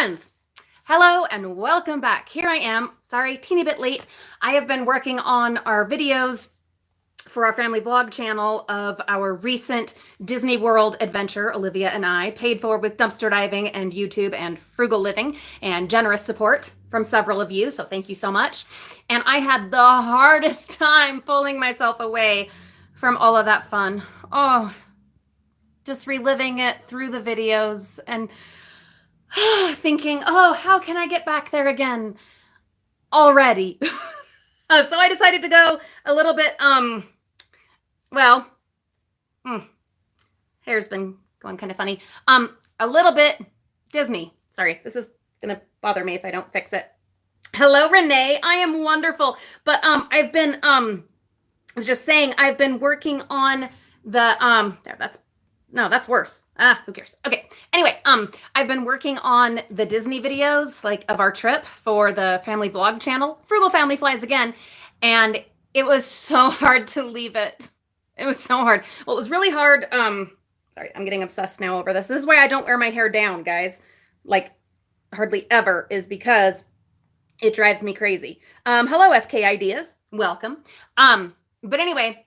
friends. Hello and welcome back. Here I am. Sorry, teeny bit late. I have been working on our videos for our family vlog channel of our recent Disney World adventure, Olivia and I, paid for with dumpster diving and YouTube and frugal living and generous support from several of you. So thank you so much. And I had the hardest time pulling myself away from all of that fun. Oh, just reliving it through the videos and thinking, oh, how can I get back there again already? So I decided to go a little bit, hair's been going kind of funny. A little bit Disney. Sorry, this is gonna bother me if I don't fix it. Hello, Renee. I am wonderful. But I was just saying, I've been working on the that's worse. Who cares? Okay. Anyway, I've been working on the Disney videos, like of our trip for the family vlog channel, Frugal Family Flies Again. And it was so hard to leave it. It was so hard. Well, it was really hard. Sorry, I'm getting obsessed now over this. This is why I don't wear my hair down, guys. Like hardly ever, is because it drives me crazy. Hello, FK Ideas. Welcome. But anyway,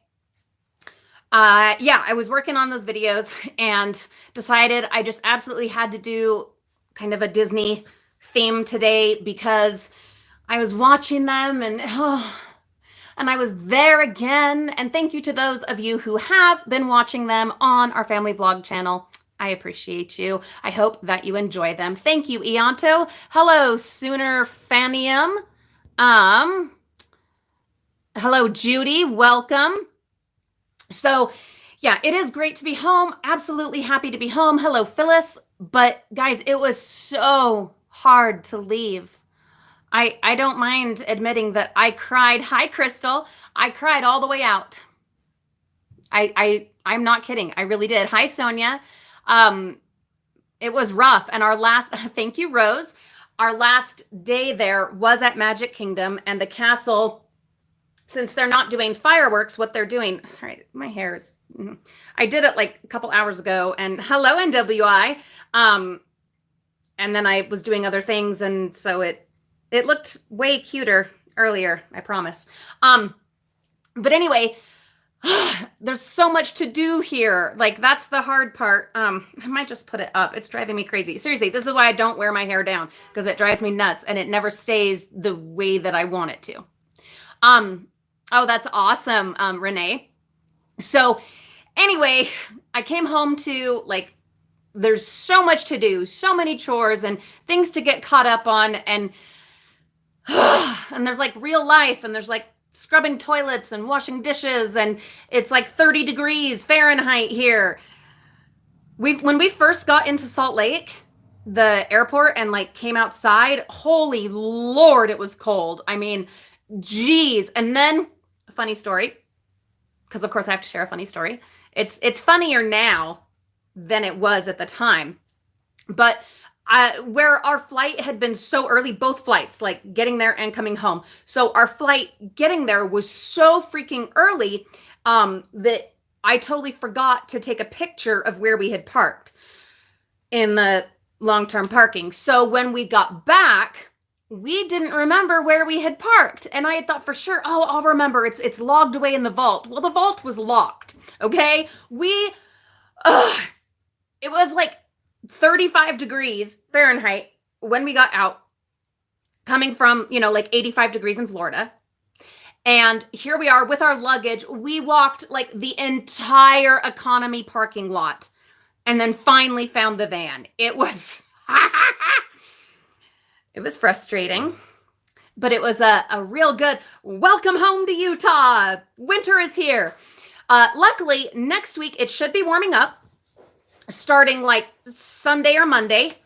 I was working on those videos and decided I just absolutely had to do kind of a Disney theme today because I was watching them and I was there again. And thank you to those of you who have been watching them on our family vlog channel. I appreciate you. I hope that you enjoy them. Thank you, Ianto. Hello, Sooner Fanium. Hello, Judy. Welcome. So, yeah, it is great to be home. Absolutely happy to be home. Hello, Phyllis. But guys, it was so hard to leave. I don't mind admitting that I cried. Hi, Crystal. I cried all the way out. I'm not kidding. I really did. Hi, Sonia. It was rough. And our last, thank you, Rose. Our last day there was at Magic Kingdom, and the castle, since they're not doing fireworks, what they're doing, all right, my hair is, I did it like a couple hours ago, and hello, NWI. And then I was doing other things, and so it looked way cuter earlier, I promise. But anyway, there's so much to do here. Like, that's the hard part. I might just put it up. It's driving me crazy. Seriously, this is why I don't wear my hair down, because it drives me nuts, and it never stays the way that I want it to. Oh, that's awesome, Renee. So anyway, I came home to, like, there's so much to do, so many chores and things to get caught up on. And there's like real life, and there's like scrubbing toilets and washing dishes, and it's like 30 degrees Fahrenheit here. When we first got into Salt Lake, the airport, and like came outside, holy Lord, it was cold. I mean, geez. And then a funny story, because of course I have to share a funny story. It's funnier now than it was at the time. But where our flight had been so early, both flights, like getting there and coming home. So our flight getting there was so freaking early that I totally forgot to take a picture of where we had parked in the long-term parking. So when we got back, we didn't remember where we had parked. And I had thought for sure, oh, I'll remember. It's logged away in the vault. Well, the vault was locked. Okay. It was like 35 degrees Fahrenheit when we got out, coming from, like 85 degrees in Florida. And here we are with our luggage. We walked like the entire economy parking lot and then finally found the van. It was, it was frustrating, but it was a real good welcome home to Utah. Winter is here. Luckily, next week, it should be warming up. Starting like Sunday or Monday.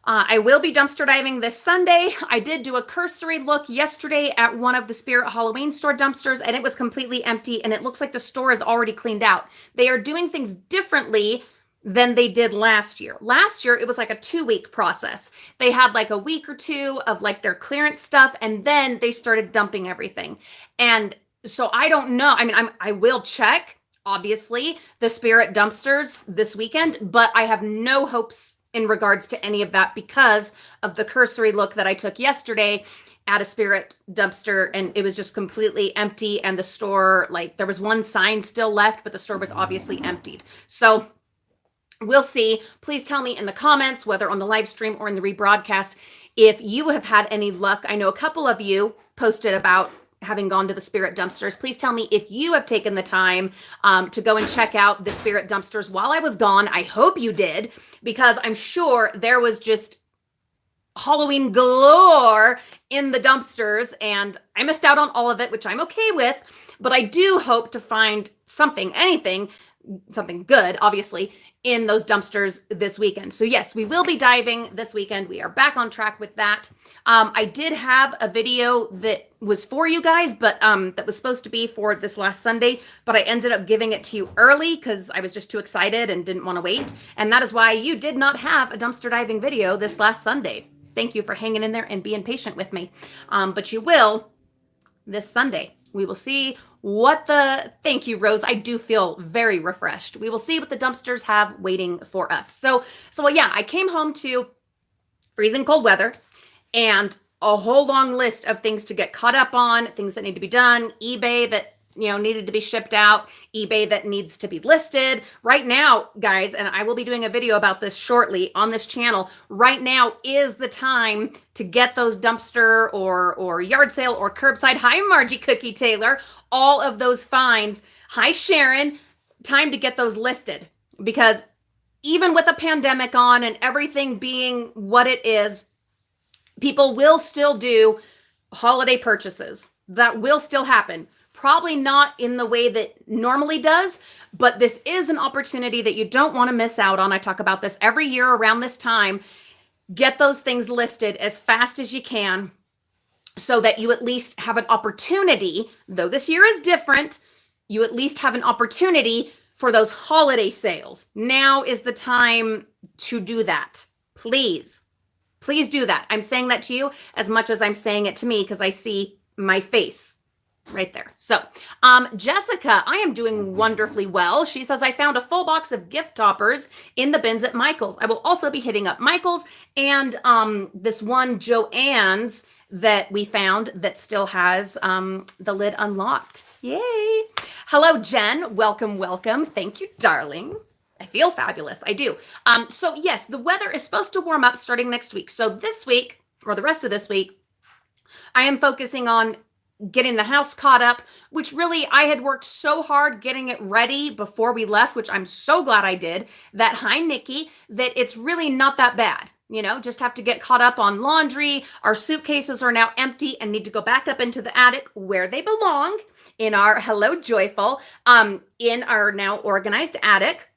I will be dumpster diving this Sunday. I did do a cursory look yesterday at one of the Spirit Halloween store dumpsters, and it was completely empty, and it looks like the store is already cleaned out. They are doing things differently than they did last year. Last year, it was like a 2-week process. They had like a week or two of like their clearance stuff, and then they started dumping everything. And so I don't know. I mean, I will check, obviously, the Spirit dumpsters this weekend, but I have no hopes in regards to any of that because of the cursory look that I took yesterday at a spirit dumpster, and it was just completely empty, and the store, like, there was one sign still left, but the store was obviously emptied. So we'll see. Please tell me in the comments, whether on the live stream or in the rebroadcast, if you have had any luck. I know a couple of you posted about having gone to the spirit dumpsters. Please tell me if you have taken the time to go and check out the spirit dumpsters while I was gone. I hope you did, because I'm sure there was just Halloween galore in the dumpsters, and I missed out on all of it, which I'm okay with, but I do hope to find something good, obviously, in those dumpsters this weekend. So yes, we will be diving this weekend. We are back on track with that. I did have a video that was for you guys, but that was supposed to be for this last Sunday, but I ended up giving it to you early because I was just too excited and didn't want to wait. And that is why you did not have a dumpster diving video this last Sunday. Thank you for hanging in there and being patient with me. But you will this Sunday. We will see thank you, Rose. I do feel very refreshed. We will see what the dumpsters have waiting for us. So yeah, I came home to freezing cold weather and a whole long list of things to get caught up on, things that need to be done, eBay that needed to be shipped out, eBay that needs to be listed. Right now, guys, and I will be doing a video about this shortly on this channel, right now is the time to get those dumpster or yard sale or curbside. Hi, Margie Cookie Taylor. All of those finds. Hi, Sharon. Time to get those listed, because even with a pandemic on and everything being what it is, people will still do holiday purchases. That will still happen. Probably not in the way that normally does, but this is an opportunity that you don't want to miss out on. I talk about this every year around this time. Get those things listed as fast as you can so that you at least have an opportunity, though this year is different, you at least have an opportunity for those holiday sales. Now is the time to do that. Please do that. I'm saying that to you as much as I'm saying it to me, because I see my face right there. So, Jessica, I am doing wonderfully well. She says, I found a full box of gift toppers in the bins at Michael's. I will also be hitting up Michael's and this one Joann's that we found that still has the lid unlocked. Yay. Hello, Jen. Welcome. Thank you, darling. I feel fabulous. I do. So yes, the weather is supposed to warm up starting next week. So this week, or the rest of this week, I am focusing on getting the house caught up, which really I had worked so hard getting it ready before we left, which I'm so glad I did. That, hi, Nikki, that it's really not that bad. Just have to get caught up on laundry. Our suitcases are now empty and need to go back up into the attic where they belong, in our, hello, Joyful, in our now organized attic.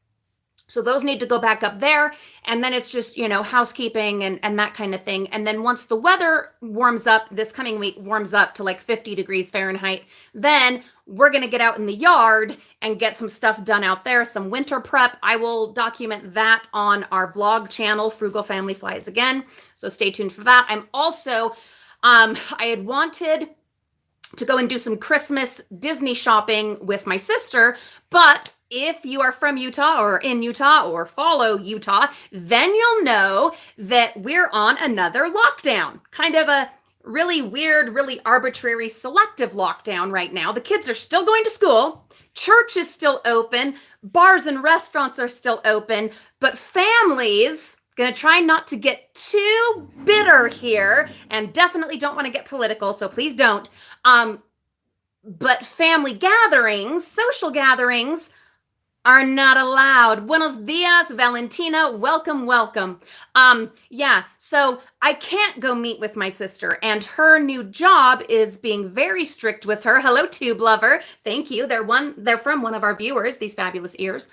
So those need to go back up there. And then it's just, housekeeping and that kind of thing. And then once the weather warms up, this coming week warms up to like 50 degrees Fahrenheit, then we're going to get out in the yard and get some stuff done out there, some winter prep. I will document that on our vlog channel, Frugal Family Flies Again. So stay tuned for that. I'm also, I had wanted to go and do some Christmas Disney shopping with my sister, but if you are from Utah or in Utah or follow Utah, then you'll know that we're on another lockdown. Kind of a really weird, really arbitrary, selective lockdown right now. The kids are still going to school. Church is still open. Bars and restaurants are still open. But families, going to try not to get too bitter here, and definitely don't want to get political, so please don't. But family gatherings, social gatherings, are not allowed. Buenos dias, Valentina. Welcome. Yeah, so I can't go meet with my sister, and her new job is being very strict with her. Hello, Tube Lover. Thank you. They're from one of our viewers, these fabulous ears.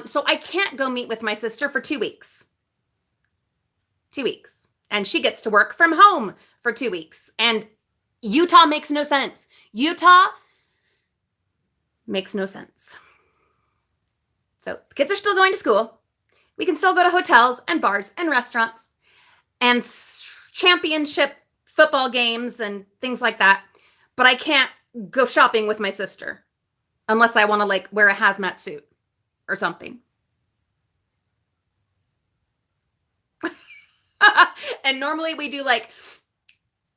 So I can't go meet with my sister for 2 weeks. 2 weeks. And she gets to work from home for 2 weeks. And Utah makes no sense. Utah makes no sense. So the kids are still going to school. We can still go to hotels and bars and restaurants and championship football games and things like that. But I can't go shopping with my sister unless I want to wear a hazmat suit or something. And normally we do like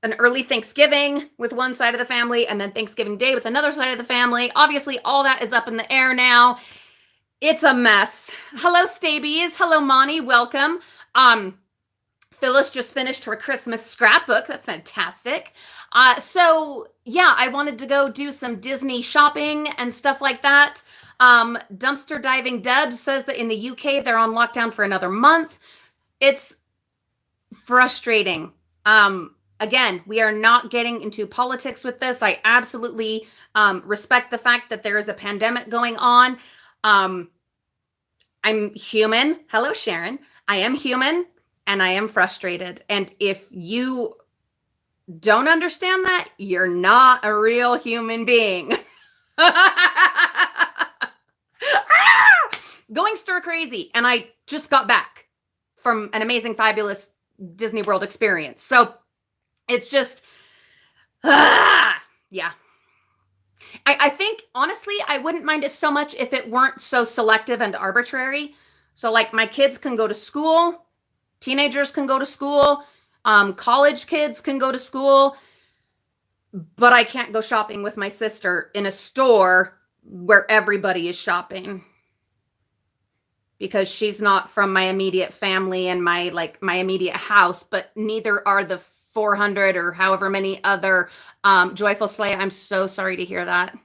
an early Thanksgiving with one side of the family and then Thanksgiving Day with another side of the family. Obviously, all that is up in the air now. It's a mess. Hello, Stabies. Hello, Monty. Welcome. Phyllis just finished her Christmas scrapbook. That's fantastic. So yeah, I wanted to go do some Disney shopping and stuff like that. Dumpster Diving Debs says that in the UK, they're on lockdown for another month. It's frustrating. Again, we are not getting into politics with this. I absolutely respect the fact that there is a pandemic going on. I'm human. Hello, Sharon. I am human and I am frustrated. And if you don't understand that, you're not a real human being. Going stir crazy. And I just got back from an amazing, fabulous Disney World experience. So it's just, yeah. I think, honestly, I wouldn't mind it so much if it weren't so selective and arbitrary. So, like, my kids can go to school, teenagers can go to school, college kids can go to school, but I can't go shopping with my sister in a store where everybody is shopping because she's not from my immediate family and my immediate house, but neither are the 400 or however many other Joyful Slay. I'm so sorry to hear that.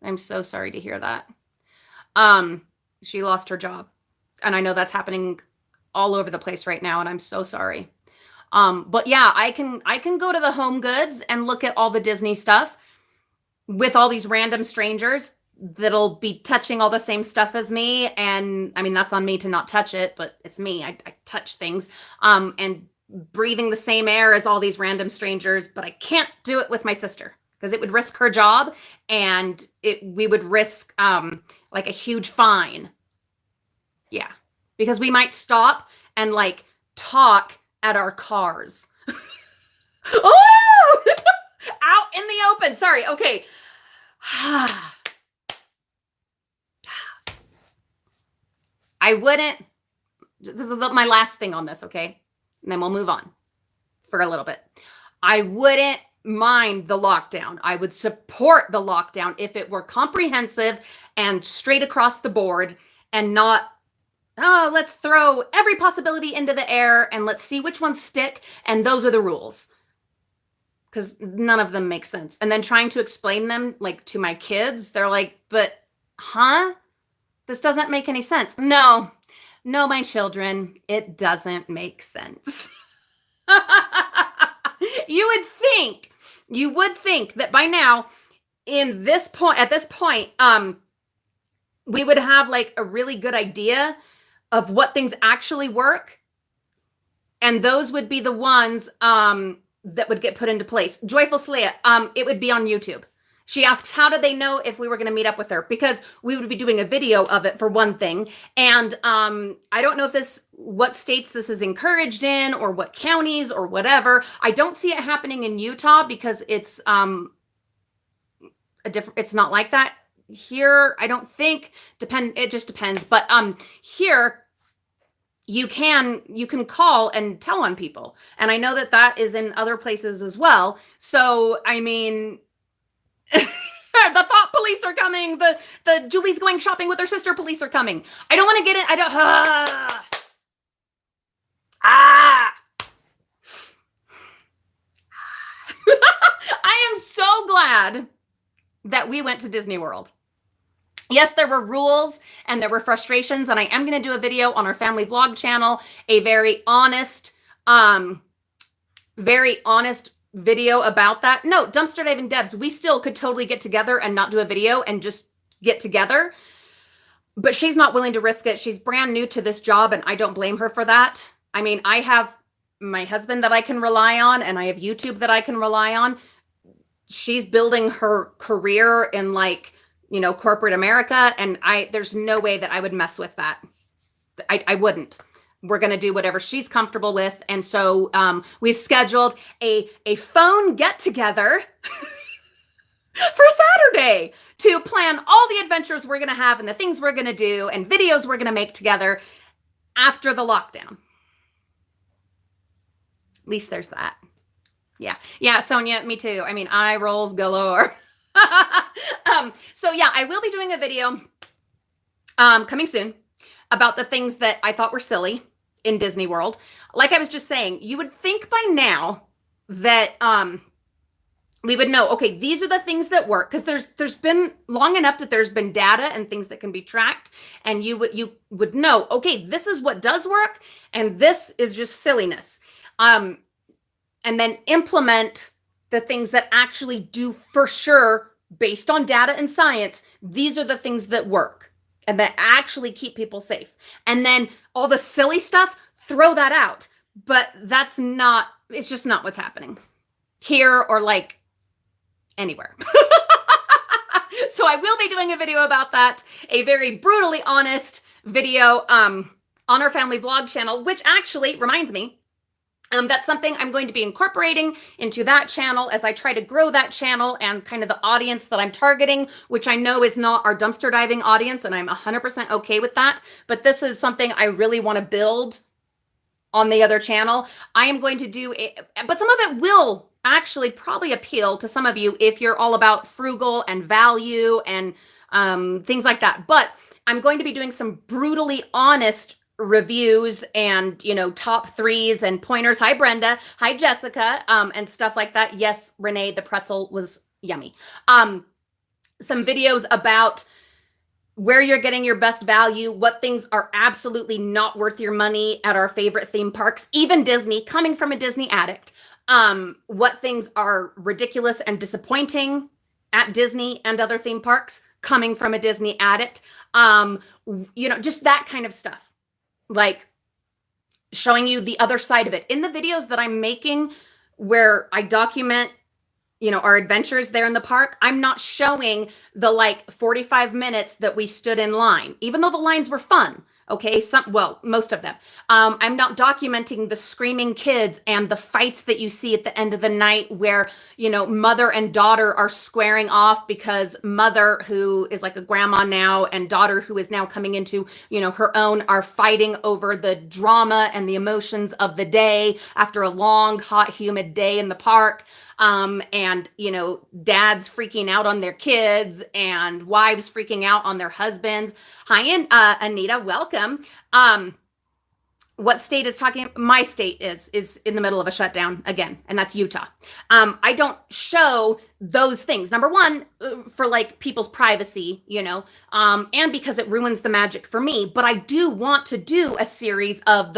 I'm so sorry to hear that. She lost her job. And I know that's happening all over the place right now, and I'm so sorry. But yeah, I can go to the Home Goods and look at all the Disney stuff with all these random strangers that'll be touching all the same stuff as me. And I mean, that's on me to not touch it, but it's me. I touch things. And breathing the same air as all these random strangers, but I can't do it with my sister because it would risk her job and we would risk like a huge fine. Yeah, because we might stop and like talk at our cars. Oh, out in the open. Sorry. Okay. I wouldn't, this is my last thing on this, okay? And then we'll move on for a little bit. I wouldn't mind the lockdown. I would support the lockdown if it were comprehensive and straight across the board and not, oh, let's throw every possibility into the air and let's see which ones stick. And those are the rules. Because none of them make sense. And then trying to explain them like to my kids, they're like, but huh? This doesn't make any sense. No, my children, it doesn't make sense. You would think that by now, at this point, we would have like a really good idea of what things actually work. And those would be the ones that would get put into place. Joyful Saleya, it would be on YouTube. She asks, how did they know if we were going to meet up with her? Because we would be doing a video of it for one thing. And I don't know what states this is encouraged in or what counties or whatever. I don't see it happening in Utah because it's it's not like that here. I don't think, it just depends. But here you can call and tell on people. And I know that is in other places as well. So, I mean, the thought police are coming. The Julie's going shopping with her sister police are coming. I don't want to get it. I am so glad that we went to Disney World. Yes, there were rules and there were frustrations, and I am going to do a video on our family vlog channel, a very honest video about that. No, Dumpster Diving Debs, we still could totally get together and not do a video and just get together. But she's not willing to risk it. She's brand new to this job, and I don't blame her for that. I mean, I have my husband that I can rely on, and I have YouTube that I can rely on. She's building her career in corporate America, and there's no way that I would mess with that. I wouldn't. We're going to do whatever she's comfortable with. And so we've scheduled a phone get together for Saturday to plan all the adventures we're going to have and the things we're going to do and videos we're going to make together after the lockdown. least there's that. Yeah. Yeah, Sonia, me too. I mean, eye rolls galore. So yeah, I will be doing a video coming soon about the things that I thought were silly in Disney World. Like I was just saying, you would think by now that we would know, okay, these are the things that work, because there's been long enough that there's been data and things that can be tracked, and you would know, okay, this is what does work and this is just silliness. And then implement the things that actually do for sure, based on data and science. These are the things that work and that actually keep people safe. And then all the silly stuff, throw that out. But it's just not what's happening here or like anywhere. So I will be doing a video about that, a very brutally honest video on our family vlog channel, which actually reminds me, that's something I'm going to be incorporating into that channel as I try to grow that channel and kind of the audience that I'm targeting, which I know is not our dumpster diving audience, and I'm 100% okay with that. But this is something I really want to build on the other channel. I am going to do it, but some of it will actually probably appeal to some of you if you're all about frugal and value and things like that. But I'm going to be doing some brutally honest reviews and, top threes and pointers. Hi, Brenda. Hi, Jessica. And stuff like that. Yes, Renee, the pretzel was yummy. Some videos about where you're getting your best value, what things are absolutely not worth your money at our favorite theme parks, even Disney, coming from a Disney addict. What things are ridiculous and disappointing at Disney and other theme parks, coming from a Disney addict. Just that kind of stuff. Like showing you the other side of it in the videos that I'm making, where I document, our adventures there in the park. I'm not showing the 45 minutes that we stood in line, even though the lines were fun. Okay. Most of them. I'm not documenting the screaming kids and the fights that you see at the end of the night where, mother and daughter are squaring off because mother, who is like a grandma now, and daughter, who is now coming into, her own, are fighting over the drama and the emotions of the day after a long, hot, humid day in the park. And dads freaking out on their kids and wives freaking out on their husbands. Hi, Anita, welcome. What state is talking? My state is in the middle of a shutdown again, and that's Utah. I don't show those things. Number one, for people's privacy, and because it ruins the magic for me. But I do want to do a series of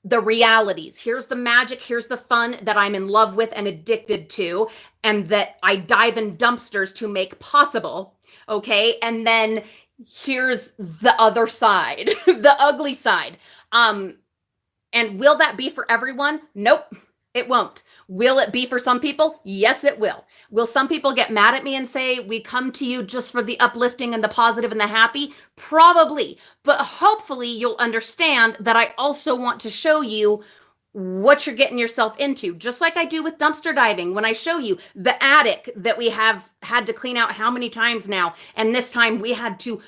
the realities. Here's the magic. Here's the fun that I'm in love with and addicted to, and that I dive in dumpsters to make possible. Okay. And then here's the other side, the ugly side. And will that be for everyone? Nope, it won't. Will it be for some people? Yes, it will. Will some people get mad at me and say, we come to you just for the uplifting and the positive and the happy? Probably. But hopefully you'll understand that I also want to show you what you're getting yourself into, just like I do with dumpster diving. When I show you the attic that we have had to clean out how many times now, and this time we had to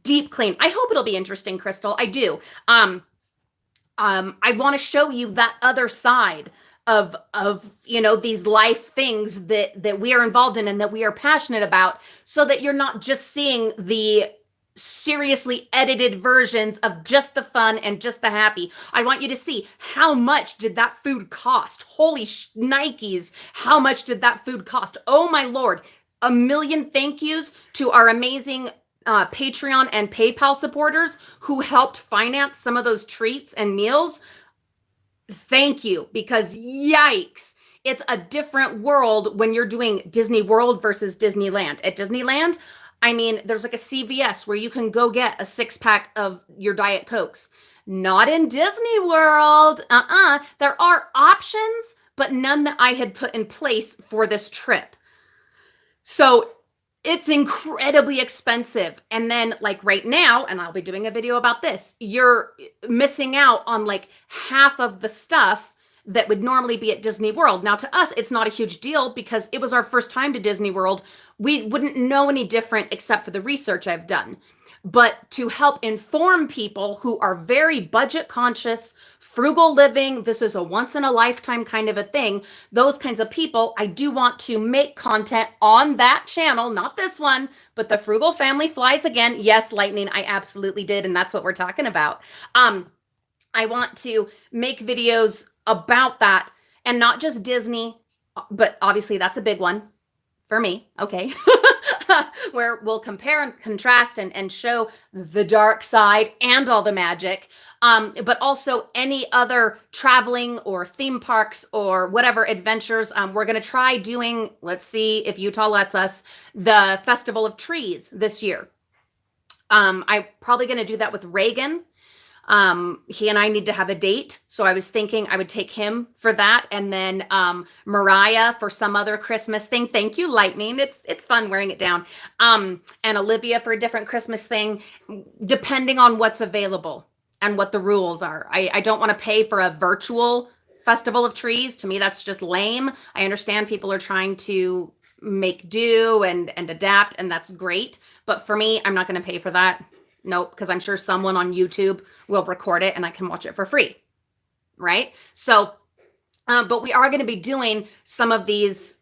deep clean. I hope it'll be interesting, Crystal. I do. I want to show you that other side of these life things that we are involved in and that we are passionate about, so that you're not just seeing the seriously edited versions of just the fun and just the happy. I want you to see, how much did that food cost? Holy Nikes, how much did that food cost? Oh my Lord. A million thank yous to our amazing Patreon and PayPal supporters who helped finance some of those treats and meals. Thank you, because yikes, it's a different world when you're doing Disney World versus Disneyland. At Disneyland, there's a CVS where you can go get a 6-pack of your Diet Cokes. Not in Disney World. There are options, but none that I had put in place for this trip. So it's incredibly expensive. And then right now, and I'll be doing a video about this, you're missing out on half of the stuff that would normally be at Disney World. Now, to us, it's not a huge deal because it was our first time to Disney World. We wouldn't know any different except for the research I've done. But to help inform people who are very budget conscious, frugal living, this is a once in a lifetime kind of a thing, those kinds of people, I do want to make content on that channel, not this one, but the Frugal Family Flies Again. Yes, Lightning, I absolutely did, and that's what we're talking about. I want to make videos about that, and not just Disney, but obviously that's a big one for me, okay? Where we'll compare and contrast and show the dark side and all the magic, but also any other traveling or theme parks or whatever adventures. We're going to try doing, let's see if Utah lets us, the Festival of Trees this year. I'm probably going to do that with Reagan. He and I need to have a date. So I was thinking I would take him for that. And then, Mariah for some other Christmas thing. Thank you, Lightning. It's fun wearing it down. And Olivia for a different Christmas thing, depending on what's available and what the rules are. I don't want to pay for a virtual Festival of Trees. To me, that's just lame. I understand people are trying to make do and adapt, and that's great. But for me, I'm not going to pay for that. Nope, because I'm sure someone on YouTube will record it and I can watch it for free, right? So, but we are going to be doing some of these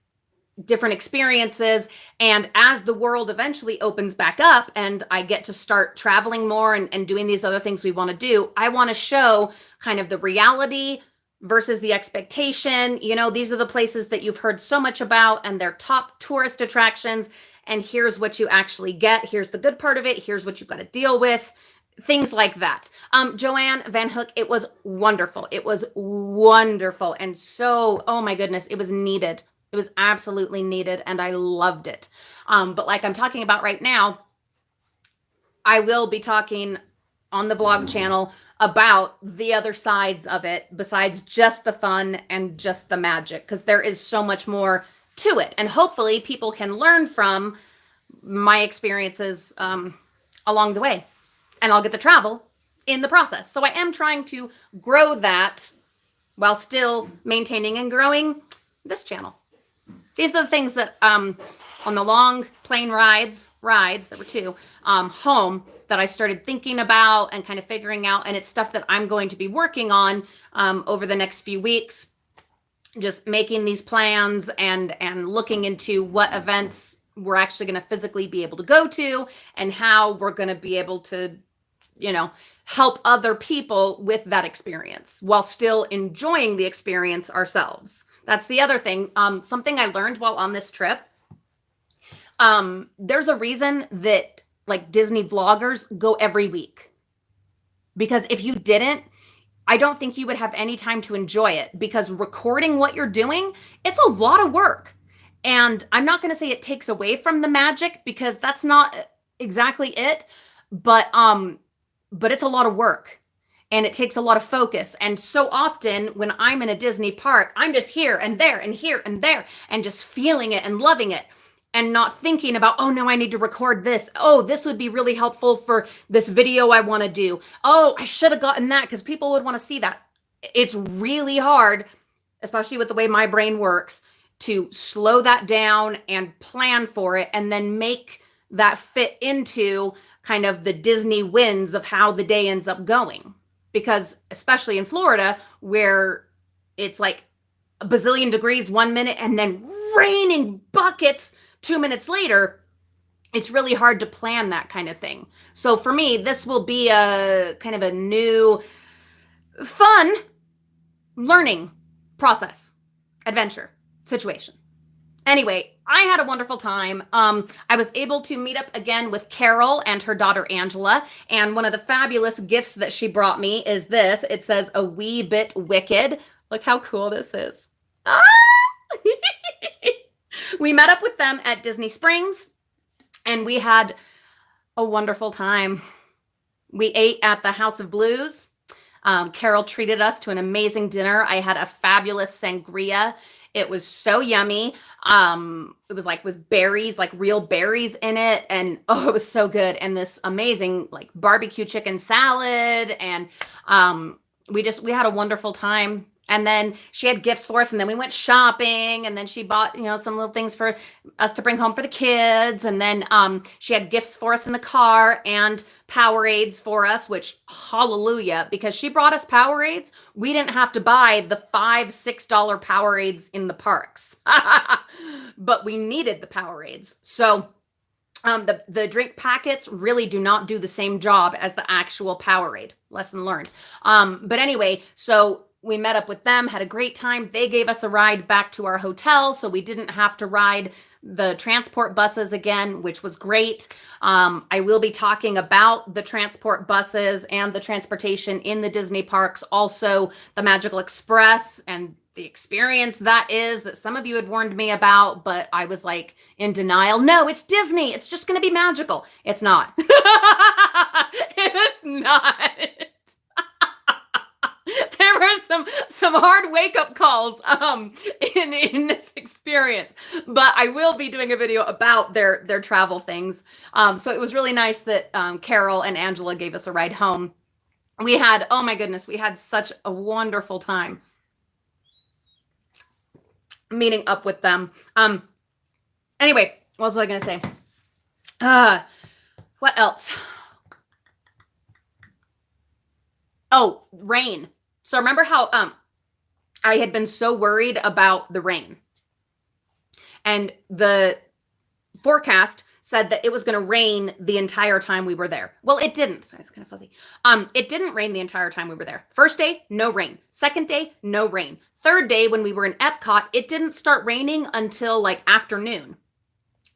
different experiences. And as the world eventually opens back up and I get to start traveling more and doing these other things we want to do, I want to show kind of the reality versus the expectation. You know, these are the places that you've heard so much about and they're top tourist attractions. And here's what you actually get. Here's the good part of it. Here's what you've got to deal with. Things like that. Joanne Van Hook, it was wonderful. It was wonderful. And so, oh my goodness, it was needed. It was absolutely needed. And I loved it. But like I'm talking about right now, I will be talking on the vlog channel about the other sides of it besides just the fun and just the magic, because there is so much more to it. And hopefully people can learn from my experiences along the way. And I'll get to travel in the process. So I am trying to grow that while still maintaining and growing this channel. These are the things that on the long plane rides, there were two, home, that I started thinking about and kind of figuring out. And it's stuff that I'm going to be working on over the next few weeks. Just making these plans and looking into what events we're actually going to physically be able to go to and how we're going to be able to, you know, help other people with that experience while still enjoying the experience ourselves. That's the other thing. Something I learned while on this trip. There's a reason that like Disney vloggers go every week, because if you didn't, I don't think you would have any time to enjoy it, because recording what you're doing, it's a lot of work. And I'm not going to say it takes away from the magic, because that's not exactly it, but it's a lot of work and it takes a lot of focus. And so often when I'm in a Disney park, I'm just here and there and here and there and just feeling it and loving it. And not thinking about, oh, no, I need to record this. Oh, this would be really helpful for this video I want to do. Oh, I should have gotten that because people would want to see that. It's really hard, especially with the way my brain works, to slow that down and plan for it and then make that fit into kind of the Disney winds of how the day ends up going. Because especially in Florida, where it's like a bazillion degrees 1 minute and then raining buckets 2 minutes later, it's really hard to plan that kind of thing. So for me, this will be a kind of a new, fun learning process, adventure, situation. Anyway, I had a wonderful time. I was able to meet up again with Carol and her daughter Angela. And one of the fabulous gifts that she brought me is this. It says "A Wee Bit Wicked." Look how cool this is. Ah! We met up with them at Disney Springs and we had a wonderful time. We ate at the House of Blues. Carol treated us to an amazing dinner. I had a fabulous sangria. It was so yummy. It was like with berries, like real berries in it. And oh, it was so good. And this amazing like barbecue chicken salad. And we had a wonderful time. And then she had gifts for us, and then we went shopping, and then she bought, some little things for us to bring home for the kids. And then she had gifts for us in the car and Powerades for us, which hallelujah, because she brought us Powerades. We didn't have to buy the $5-6 Powerades in the parks, but we needed the Powerades. So the drink packets really do not do the same job as the actual Powerade. Lesson learned. But anyway, so we met up with them, had a great time. They gave us a ride back to our hotel, so we didn't have to ride the transport buses again, which was great. I will be talking about the transport buses and the transportation in the Disney parks, also the Magical Express and the experience that some of you had warned me about, but I was like in denial. No, it's Disney. It's just going to be magical. It's not. It's not. There were some hard wake-up calls in this experience, but I will be doing a video about their travel things. So it was really nice that Carol and Angela gave us a ride home. Oh my goodness, we had such a wonderful time meeting up with them. Anyway, what was I going to say? What else? Oh, rain. So remember how I had been so worried about the rain, and the forecast said that it was going to rain the entire time we were there. Well, it didn't. Sorry, it's kind of fuzzy. It didn't rain the entire time we were there. First day, no rain. Second day, no rain. Third day, when we were in Epcot, it didn't start raining until like afternoon.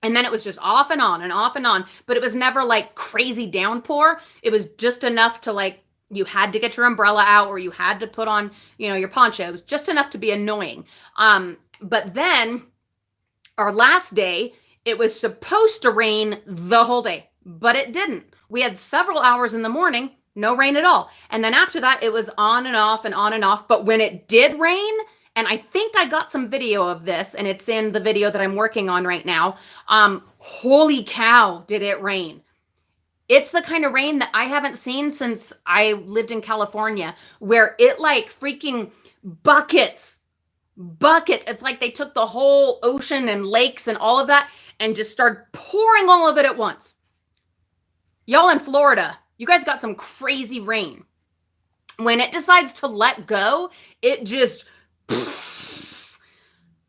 And then it was just off and on and off and on, but it was never like crazy downpour. It was just enough to like, you had to get your umbrella out, or you had to put on, your ponchos, just enough to be annoying. But then our last day, it was supposed to rain the whole day, but it didn't. We had several hours in the morning, no rain at all. And then after that, it was on and off and on and off. But when it did rain, and I think I got some video of this, and it's in the video that I'm working on right now. Holy cow, did it rain. It's the kind of rain that I haven't seen since I lived in California, where it like freaking buckets. It's like they took the whole ocean and lakes and all of that and just started pouring all of it at once. Y'all in Florida, you guys got some crazy rain. When it decides to let go, it just,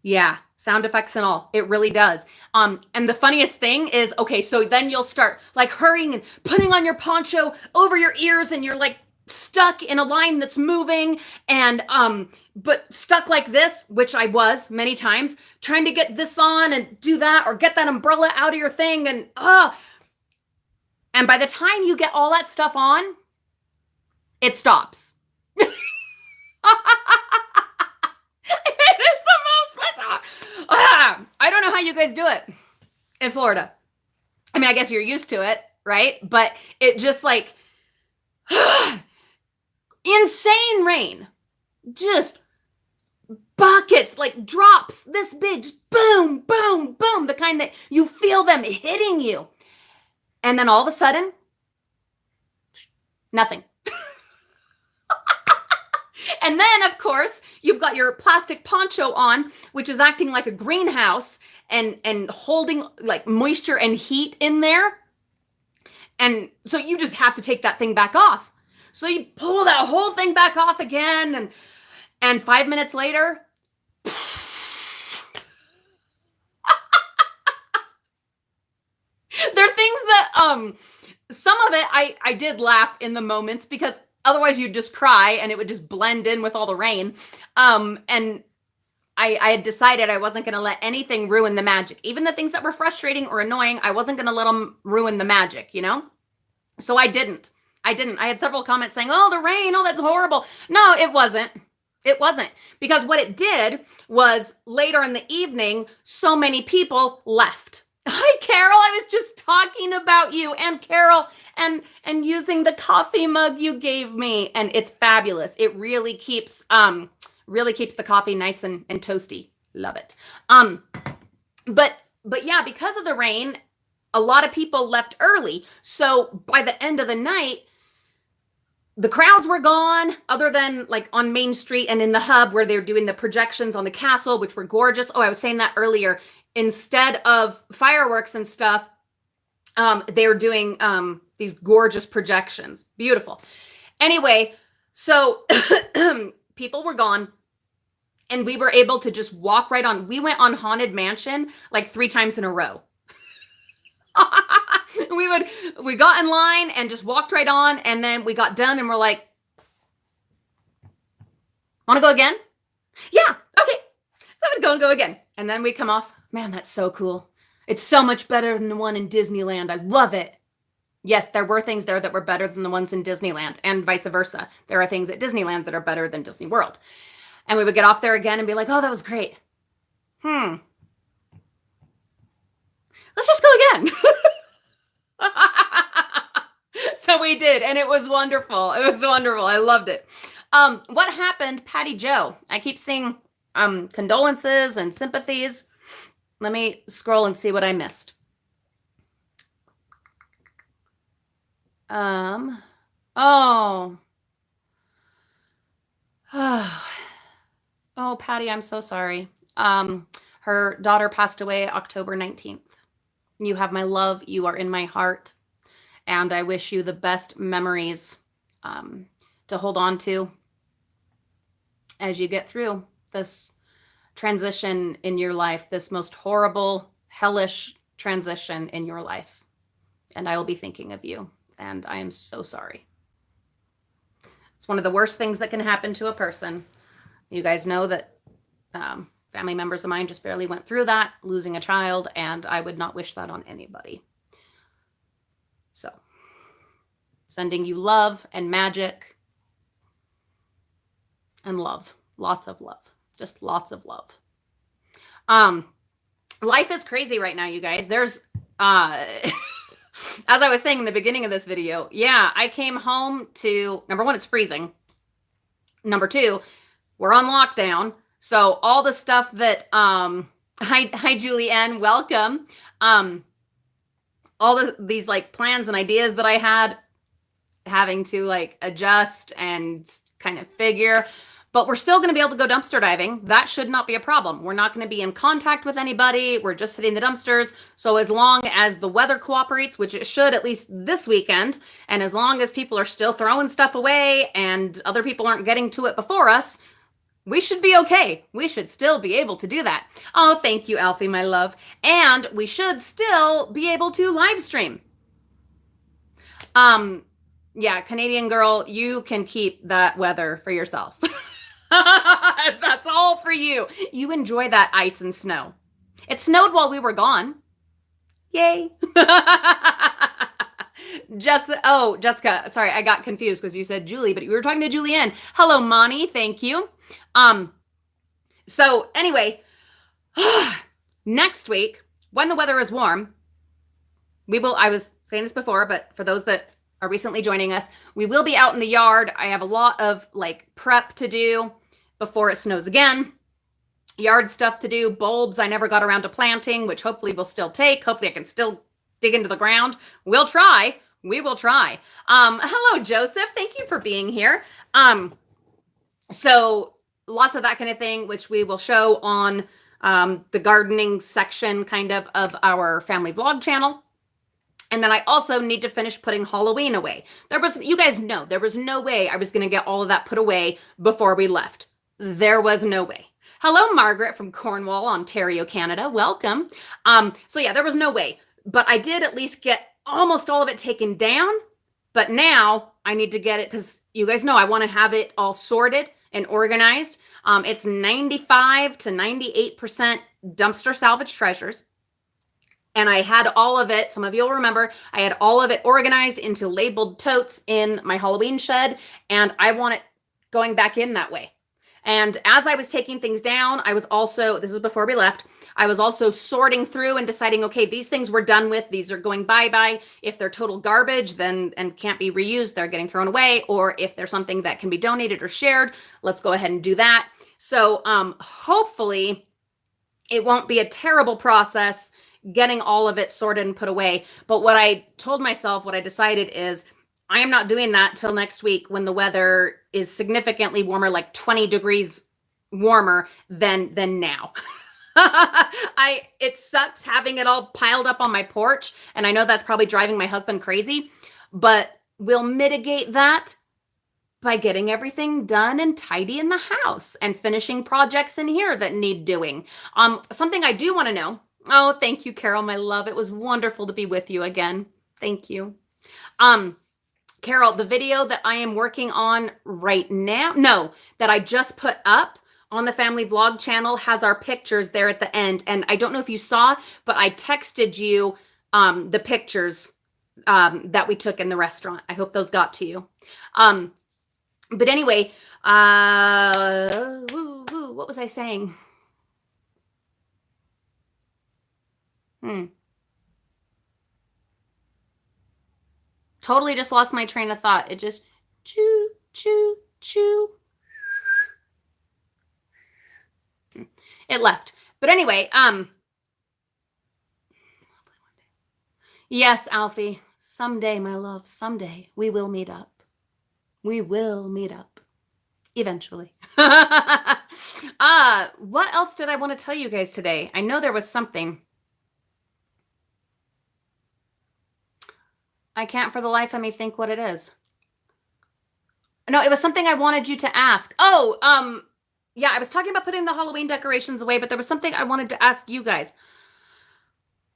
yeah, sound effects and all. It really does. And the funniest thing is, okay, so then you'll start like hurrying and putting on your poncho over your ears, and you're like stuck in a line that's moving, and but stuck like this, which I was many times, trying to get this on and do that, or get that umbrella out of your thing, and by the time you get all that stuff on, it stops. It is the most bizarre. I don't know how you guys do it in Florida. I mean, I guess you're used to it, right? But it just like insane rain, just buckets, like drops this big, just boom, boom, boom, the kind that you feel them hitting you. And then all of a sudden, nothing. And then, of course, you've got your plastic poncho on, which is acting like a greenhouse and holding like moisture and heat in there. And so you just have to take that thing back off. So you pull that whole thing back off again, and 5 minutes later, there are things that some of it I did laugh in the moments, because otherwise you'd just cry and it would just blend in with all the rain. And I had decided I wasn't going to let anything ruin the magic. Even the things that were frustrating or annoying, I wasn't going to let them ruin the magic, So I didn't. I had several comments saying, oh, the rain, oh, that's horrible. No, it wasn't. It wasn't. Because what it did was later in the evening, so many people left. Hi, Carol. I was just talking about you and Carol and using the coffee mug you gave me. And it's fabulous. It really keeps the coffee nice and toasty. Love it. But yeah, because of the rain, a lot of people left early. So by the end of the night, the crowds were gone, other than like on Main Street and in the hub where they're doing the projections on the castle, which were gorgeous. Oh, I was saying that earlier. Instead of fireworks and stuff, they're doing these gorgeous projections. Beautiful. Anyway, so people were gone and we were able to just walk right on. We went on Haunted Mansion like 3 times in a row. We got in line and just walked right on, and then we got done and we're like, want to go again? Yeah, okay. So I would go again. And then we come off, man, that's so cool. It's so much better than the one in Disneyland. I love it. Yes, there were things there that were better than the ones in Disneyland, and vice versa. There are things at Disneyland that are better than Disney World. And we would get off there again and be like, oh, that was great. Let's just go again. So we did, and it was wonderful. It was wonderful. I loved it. What happened, Patty Joe? I keep seeing condolences and sympathies. Let me scroll and see what I missed. Oh. Oh, Patty, I'm so sorry. Her daughter passed away October 19th. You have my love. You are in my heart. And I wish you the best memories to hold on to as you get through this transition in your life, this most horrible, hellish transition in your life. And I will be thinking of you. And I am so sorry. It's one of the worst things that can happen to a person. You guys know that family members of mine just barely went through that, losing a child, and I would not wish that on anybody. So, sending you love and magic and love. Lots of love. Just lots of love. Life is crazy right now, you guys. There's, as I was saying in the beginning of this video, yeah, I came home to, number one, it's freezing. Number two, we're on lockdown. So all the stuff that, hi Julianne, welcome. All these like plans and ideas that I had, having to like adjust and kind of figure, but we're still going to be able to go dumpster diving. That should not be a problem. We're not going to be in contact with anybody. We're just hitting the dumpsters. So as long as the weather cooperates, which it should at least this weekend, and as long as people are still throwing stuff away and other people aren't getting to it before us, we should be okay. We should still be able to do that. Oh, thank you, Alfie, my love. And we should still be able to live stream. Yeah, Canadian girl, you can keep that weather for yourself. That's all for you. You enjoy that ice and snow. It snowed while we were gone. Yay. Jessica, sorry, I got confused because you said Julie, but you were talking to Julianne. Hello, Monty, thank you. So anyway, next week, when the weather is warm, I was saying this before, but for those that are recently joining us, we will be out in the yard. I have a lot of like prep to do before it snows again. Yard stuff to do, bulbs I never got around to planting, which hopefully will still take. Hopefully I can still dig into the ground. We'll try. We will try. Hello, Joseph. Thank you for being here. So lots of that kind of thing, which we will show on the gardening section kind of our family vlog channel. And then I also need to finish putting Halloween away. You guys know, there was no way I was going to get all of that put away before we left. There was no way. Hello, Margaret from Cornwall, Ontario, Canada. Welcome. So yeah, there was no way. But I did at least get almost all of it taken down. But now I need to get it because you guys know I want to have it all sorted and organized. It's 95 to 98% dumpster salvage treasures. And I had all of it, some of you will remember, I had all of it organized into labeled totes in my Halloween shed. And I want it going back in that way. And as I was taking things down, I was also, this was before we left, I was also sorting through and deciding, okay, these things we're done with. These are going bye-bye. If they're total garbage, then and can't be reused, they're getting thrown away. Or if there's something that can be donated or shared, let's go ahead and do that. So hopefully it won't be a terrible process getting all of it sorted and put away. But what I told myself, what I decided is I am not doing that till next week when the weather is significantly warmer, like 20 degrees warmer than now. It sucks having it all piled up on my porch, and I know that's probably driving my husband crazy, but we'll mitigate that by getting everything done and tidy in the house and finishing projects in here that need doing. Something I do want to know. Oh, thank you, Carol, my love. It was wonderful to be with you again. Thank you. Carol, the video that I am working on right now, no, that I just put up on the family vlog channel has our pictures there at the end. And I don't know if you saw, but I texted you the pictures that we took in the restaurant. I hope those got to you. But anyway, what was I saying? Totally just lost my train of thought. It just choo, choo, choo. It left. But anyway, yes, Alfie, someday, my love, someday we will meet up. We will meet up eventually. What else did I want to tell you guys today? I know there was something. I can't for the life of me think what it is. No, it was something I wanted you to ask. Oh, yeah, I was talking about putting the Halloween decorations away, but there was something I wanted to ask you guys.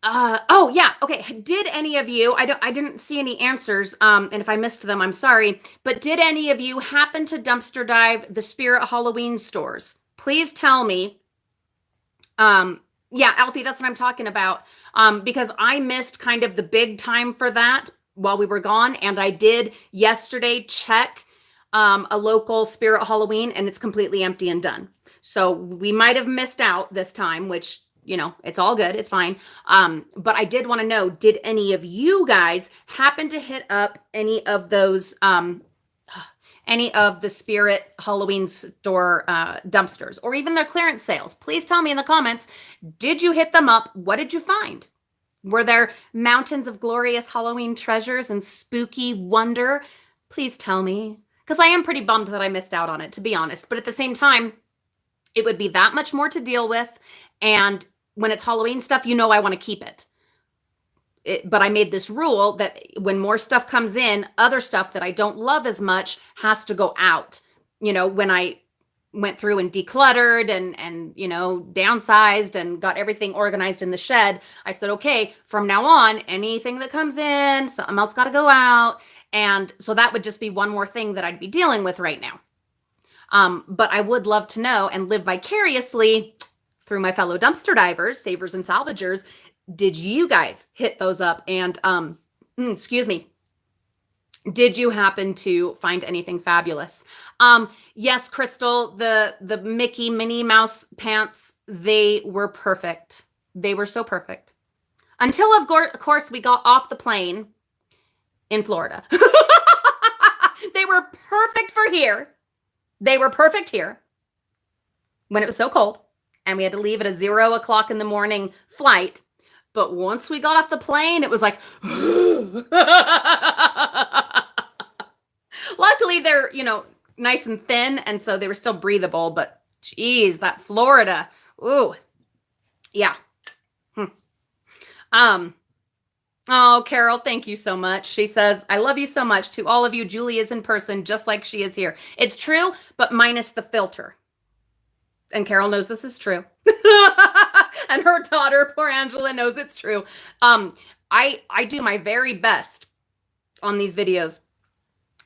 Oh yeah, okay. Did any of you, I didn't see any answers, and if I missed them, I'm sorry, but did any of you happen to dumpster dive the Spirit Halloween stores? Please tell me. Yeah, Alfie, that's what I'm talking about. Because I missed kind of the big time for that while we were gone, and I did yesterday check a local Spirit Halloween, and it's completely empty and done. So we might have missed out this time, which, you know, it's all good. It's fine. But I did want to know, did any of you guys happen to hit up any of those, any of the Spirit Halloween store dumpsters or even their clearance sales? Please tell me in the comments, did you hit them up? What did you find? Were there mountains of glorious Halloween treasures and spooky wonder? Please tell me, because I am pretty bummed that I missed out on it, to be honest. But at the same time, it would be that much more to deal with. And when it's Halloween stuff, you know I want to keep it. But I made this rule that when more stuff comes in, other stuff that I don't love as much has to go out. You know, when I went through and decluttered and you know, downsized and got everything organized in the shed, I said, okay, from now on, anything that comes in, something else got to go out. And so that would just be one more thing that I'd be dealing with right now. But I would love to know and live vicariously through my fellow dumpster divers, savers, and salvagers. Did you guys hit those up? And excuse me, did you happen to find anything fabulous? Yes, Crystal, the Mickey Minnie Mouse pants, they were perfect. They were so perfect. Until, of course, we got off the plane in Florida. They were perfect for here. They were perfect here when it was so cold and we had to leave at a 0 o'clock in the morning flight. But once we got off the plane, it was like, luckily they're, you know, nice and thin. And so they were still breathable, but geez, that Florida. Ooh, yeah. Oh, Carol, thank you so much. She says, I love you so much. To all of you, Julie is in person just like she is here. It's true, but minus the filter. And Carol knows this is true. And her daughter, poor Angela, knows it's true. I do my very best on these videos.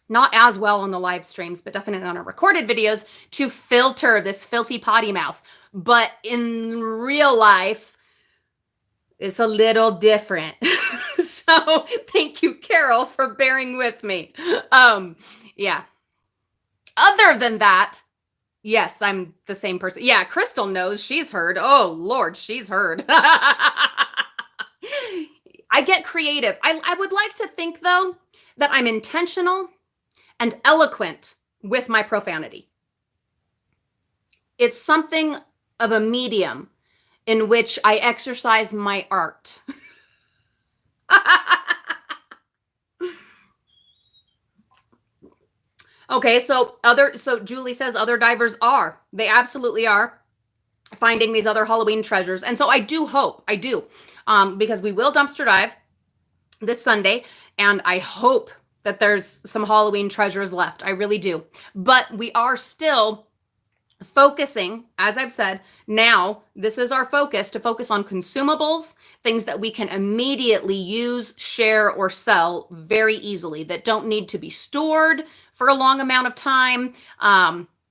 Not as well on the live streams, but definitely on our recorded videos to filter this filthy potty mouth. But in real life, it's a little different. So thank you, Carol, for bearing with me. Yeah. Other than that, yes, I'm the same person. Yeah, Crystal knows. She's heard. Oh, Lord, she's heard. I get creative. I would like to think, though, that I'm intentional and eloquent with my profanity. It's something of a medium in which I exercise my art. Okay, so Julie says other divers they absolutely are finding these other Halloween treasures. And so I do hope, because we will dumpster dive this Sunday, and I hope that there's some Halloween treasures left. I really do. But we are still focusing, as I've said, now this is our focus, to focus on consumables, things that we can immediately use, share, or sell very easily, that don't need to be stored for a long amount of time,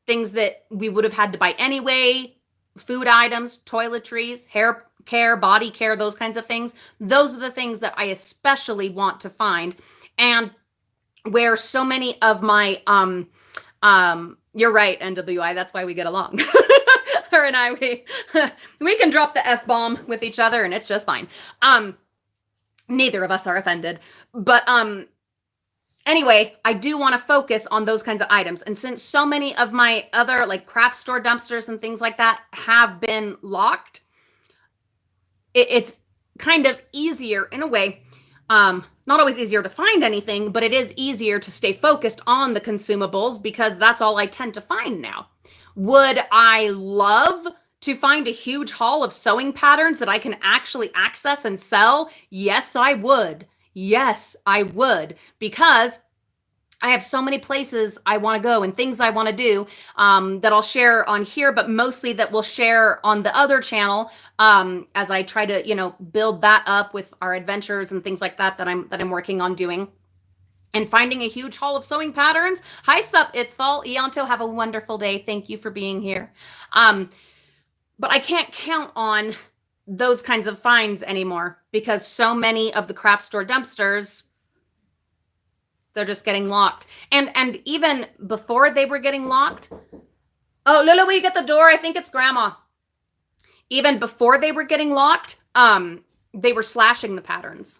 things that we would have had to buy anyway, food items, toiletries, hair care, body care, those kinds of things. Those are the things that I especially want to find. And where so many of my you're right, NWI, that's why we get along. Her and I, we can drop the F-bomb with each other and it's just fine. Neither of us are offended. But anyway, I do want to focus on those kinds of items. And since so many of my other like craft store dumpsters and things like that have been locked, it's kind of easier in a way. Not always easier to find anything, but it is easier to stay focused on the consumables because that's all I tend to find now. Would I love to find a huge haul of sewing patterns that I can actually access and sell? Yes, I would. Yes, I would, because I have so many places I want to go and things I want to do that I'll share on here, but mostly that we'll share on the other channel as I try to, build that up with our adventures and things like that I'm working on doing. And finding a huge haul of sewing patterns. Hi, sup, it's Fall. Ianto, have a wonderful day. Thank you for being here. But I can't count on those kinds of finds anymore because so many of the craft store dumpsters, they're just getting locked. And even before they were getting locked, oh, Lula, will you get the door? I think it's Grandma. Even before they were getting locked, they were slashing the patterns.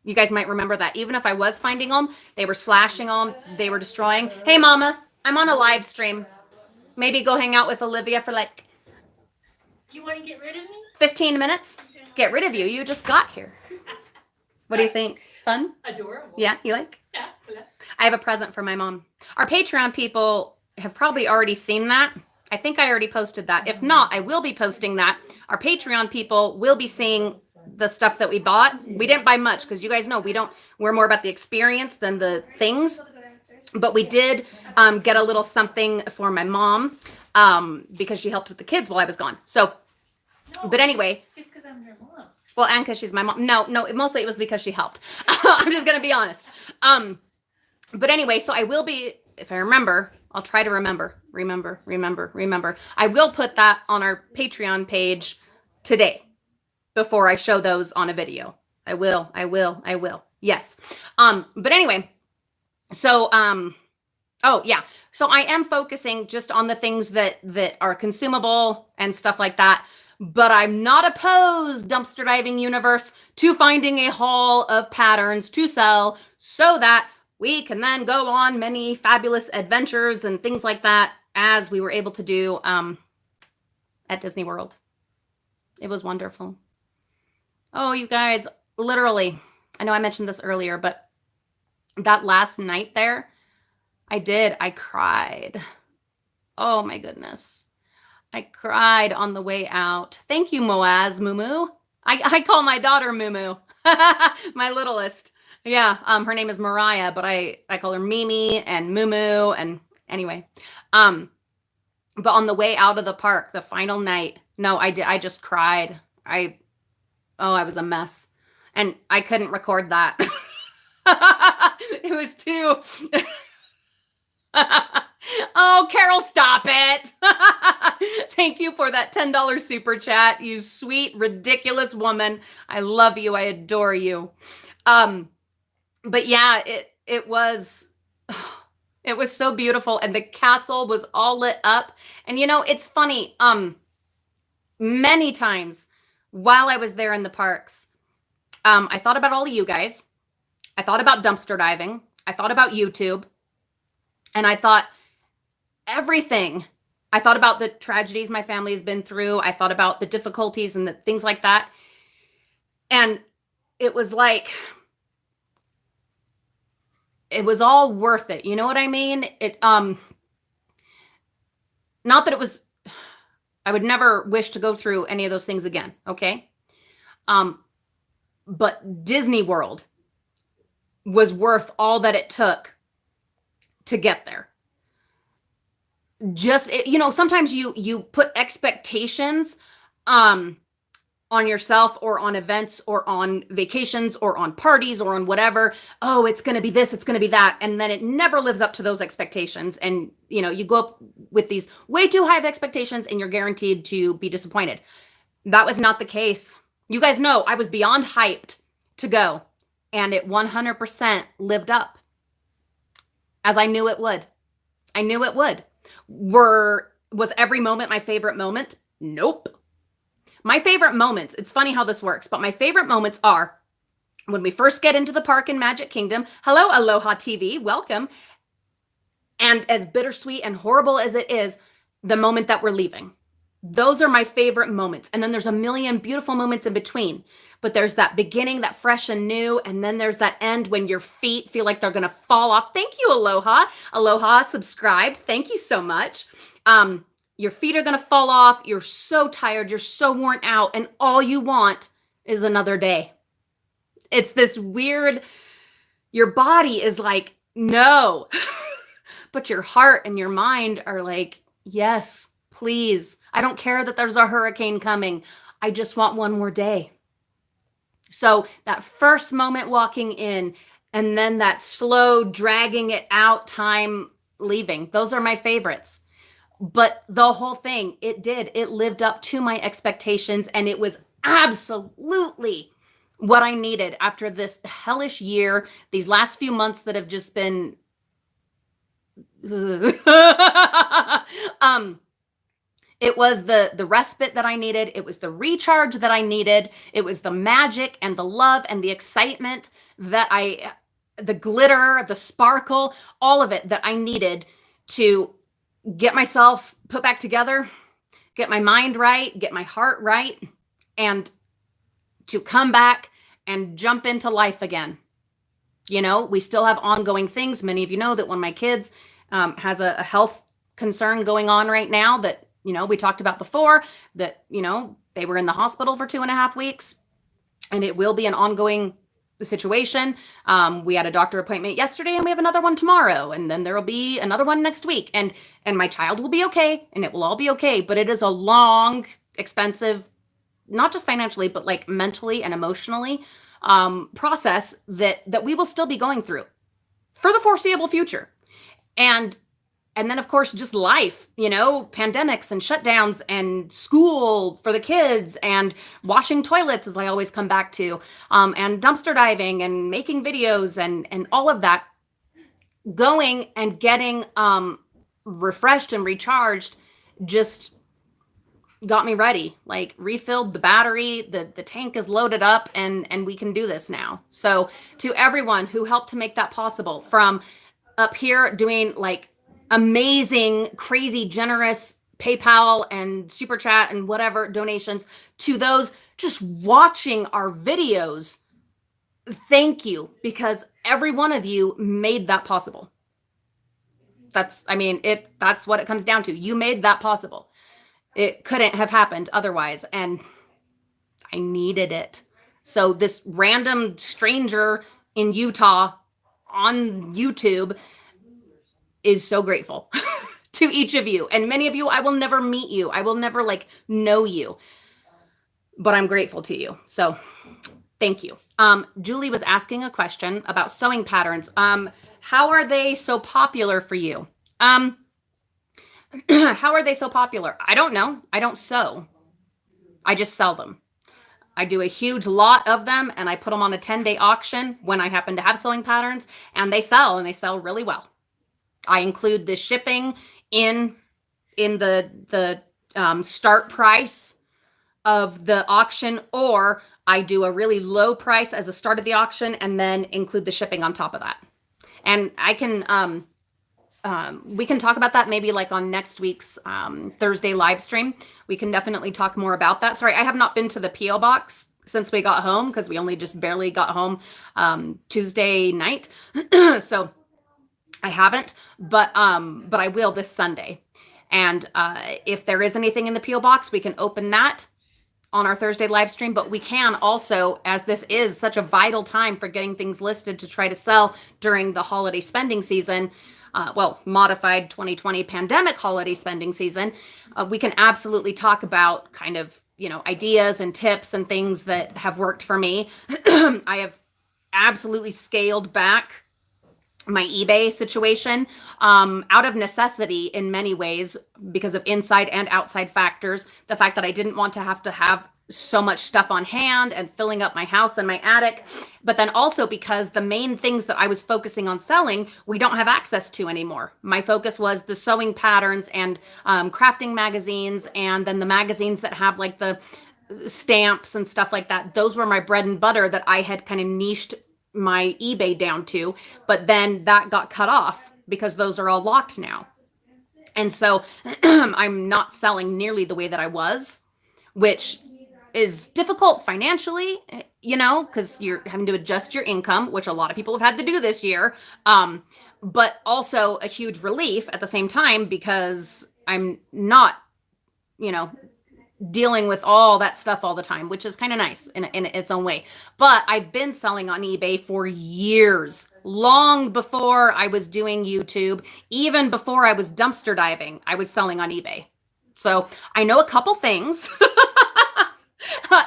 You guys might remember that. Even if I was finding them, they were slashing them. They were destroying. Hey, Mama, I'm on a live stream. Maybe go hang out with Olivia for like... You want to get rid of me? 15 minutes? Get rid of you. You just got here. What do you think? Fun? Adorable. Yeah, you like? Yeah. I have a present for my mom. Our Patreon people have probably already seen that. I think I already posted that. If not, I will be posting that. Our Patreon people will be seeing the stuff that we bought. We didn't buy much because you guys know we're more about the experience than the things. But we did get a little something for my mom because she helped with the kids while I was gone. So, but anyway. Just because I'm your mom. Well, and because she's my mom. No, mostly it was because she helped. I'm just going to be honest. But anyway, so I will be, if I remember, I'll try to remember. I will put that on our Patreon page today before I show those on a video. I will. Yes. But anyway, so, oh yeah. So I am focusing just on the things that are consumable and stuff like that. But I'm not opposed, Dumpster Diving Universe, to finding a haul of patterns to sell so that we can then go on many fabulous adventures and things like that as we were able to do at Disney World. It was wonderful. Oh, you guys, literally, I know I mentioned this earlier, but that last night there, I cried. Oh my goodness. I cried on the way out. Thank you, Moaz Mumu. I call my daughter Mumu, my littlest. Yeah, her name is Mariah, but I call her Mimi and Mumu. And anyway, but on the way out of the park, the final night, no, I just cried. I was a mess, and I couldn't record that. It was too. Oh, Carol, stop it. Thank you for that $10 super chat, you sweet, ridiculous woman. I love you. I adore you. But yeah, it was so beautiful, and the castle was all lit up. And it's funny, many times while I was there in the parks, I thought about all of you guys. I thought about dumpster diving. I thought about YouTube. And I thought everything. I thought about the tragedies my family has been through. I thought about the difficulties and the things like that. And it was like, it was all worth it. You know what I mean? Not that it was, I would never wish to go through any of those things again. Okay. But Disney World was worth all that it took to get there. Just, sometimes you put expectations, on yourself or on events or on vacations or on parties or on whatever. Oh, it's going to be this, it's going to be that. And then it never lives up to those expectations. And, you go up with these way too high of expectations and you're guaranteed to be disappointed. That was not the case. You guys know I was beyond hyped to go, and it 100% lived up as I knew it would. I knew it would. Was every moment my favorite moment? Nope. My favorite moments, it's funny how this works, but my favorite moments are when we first get into the park in Magic Kingdom. Hello, Aloha TV, welcome. And as bittersweet and horrible as it is, the moment that we're leaving. Those are my favorite moments. And then there's a million beautiful moments in between. But there's that beginning, that fresh and new. And then there's that end when your feet feel like they're going to fall off. Thank you, Aloha. Aloha subscribed. Thank you so much. Your feet are going to fall off. You're so tired. You're so worn out. And all you want is another day. It's this weird, your body is like, no. But your heart and your mind are like, yes, please. I don't care that there's a hurricane coming. I just want one more day. So that first moment walking in, and then that slow dragging it out time leaving, those are my favorites. But the whole thing, it lived up to my expectations, and it was absolutely what I needed after this hellish year, these last few months that have just been it was the respite that I needed. It was the recharge that I needed. It was the magic and the love and the excitement the glitter, the sparkle, all of it that I needed to get myself put back together, get my mind right, get my heart right, and to come back and jump into life again. We still have ongoing things. Many of you know that one of my kids has a health concern going on right now that, we talked about before, that, they were in the hospital for 2.5 weeks, and it will be an ongoing situation. We had a doctor appointment yesterday, and we have another one tomorrow, and then there will be another one next week, and my child will be okay, and it will all be okay. But it is a long, expensive, not just financially, but like mentally and emotionally, process that we will still be going through for the foreseeable future. And then, of course, just life, pandemics and shutdowns and school for the kids and washing toilets, as I always come back to, and dumpster diving and making videos and all of that. Going and getting refreshed and recharged just got me ready, like refilled the battery, the tank is loaded up, and we can do this now. So to everyone who helped to make that possible, from up here doing like amazing, crazy, generous PayPal and Super Chat and whatever donations, to those just watching our videos, thank you, because every one of you made that possible. That's what it comes down to. You made that possible. It couldn't have happened otherwise, and I needed it. So this random stranger in Utah on YouTube is so grateful to each of you. And many of you, I will never meet you. I will never know you, but I'm grateful to you. So thank you. Julie was asking a question about sewing patterns. How are they so popular for you? How are they so popular? I don't know. I don't sew. I just sell them. I do a huge lot of them, and I put them on a 10-day auction when I happen to have sewing patterns, and they sell really well. I include the shipping in the start price of the auction, or I do a really low price as a start of the auction and then include the shipping on top of that. And I can we can talk about that maybe like on next week's Thursday live stream. We can definitely talk more about that. Sorry, I have not been to the P.O. box since we got home, because we only just barely got home Tuesday night. So I haven't, but I will this Sunday. And if there is anything in the P.O. box, we can open that on our Thursday live stream, but we can also, as this is such a vital time for getting things listed to try to sell during the holiday spending season, modified 2020 pandemic holiday spending season, we can absolutely talk about kind of, ideas and tips and things that have worked for me. I have absolutely scaled back my eBay situation out of necessity in many ways because of inside and outside factors. The fact that I didn't want to have so much stuff on hand and filling up my house and my attic, but then also because the main things that I was focusing on selling, we don't have access to anymore. My focus was the sewing patterns and crafting magazines, and then the magazines that have like the stamps and stuff like that. Those were my bread and butter that I had kind of niched my eBay down to, but then that got cut off because those are all locked now. And so I'm not selling nearly the way that I was, which is difficult financially, because you're having to adjust your income, which a lot of people have had to do this year. But also a huge relief at the same time because I'm not, dealing with all that stuff all the time, which is kind of nice in its own way. But I've been selling on eBay for years, long before I was doing YouTube, even before I was dumpster diving, I was selling on eBay. So I know a couple things.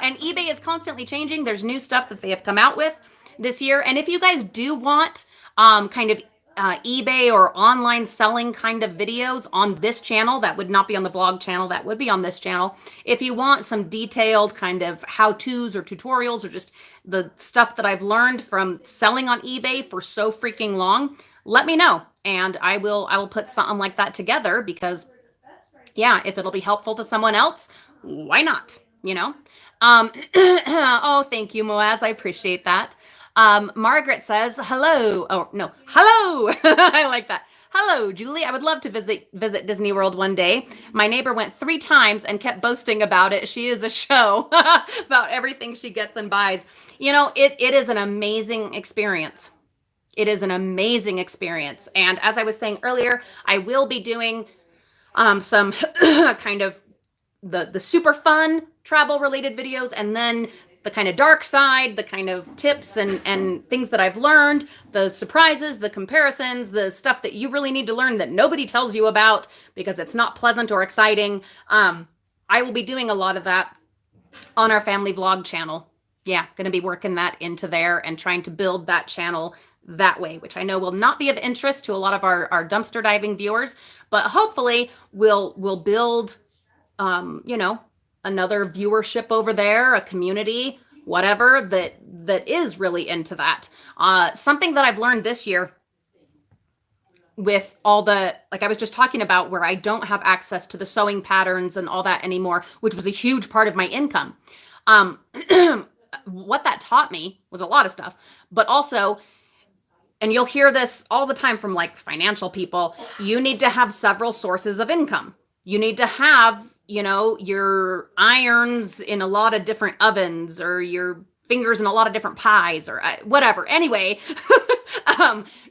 And eBay is constantly changing. There's new stuff that they have come out with this year. And if you guys do want kind of eBay or online selling kind of videos on this channel, that would not be on the vlog channel, that would be on this channel. If you want some detailed kind of how-tos or tutorials or just the stuff that I've learned from selling on eBay for so freaking long, let me know. And I will put something like that together because, yeah, if it'll be helpful to someone else, why not, Oh, thank you, Moaz. I appreciate that. Margaret says, hello. Oh, no. Hello. I like that. Hello, Julie. I would love to visit Disney World one day. My neighbor went 3 times and kept boasting about it. She is a show about everything she gets and buys. It is an amazing experience. It is an amazing experience. And as I was saying earlier, I will be doing some kind of the super fun travel related videos, and then the kind of dark side, the kind of tips and things that I've learned, the surprises, the comparisons, the stuff that you really need to learn that nobody tells you about because it's not pleasant or exciting. I will be doing a lot of that on our family vlog channel. Yeah, going to be working that into there and trying to build that channel that way, which I know will not be of interest to a lot of our dumpster diving viewers, but hopefully we'll build, another viewership over there, a community, whatever, that is really into that. Something that I've learned this year with all like I was just talking about, where I don't have access to the sewing patterns and all that anymore, which was a huge part of my income. What that taught me was a lot of stuff, but also, and you'll hear this all the time from like financial people, you need to have several sources of income. You need to have, your irons in a lot of different ovens, or your fingers in a lot of different pies, or whatever. Anyway,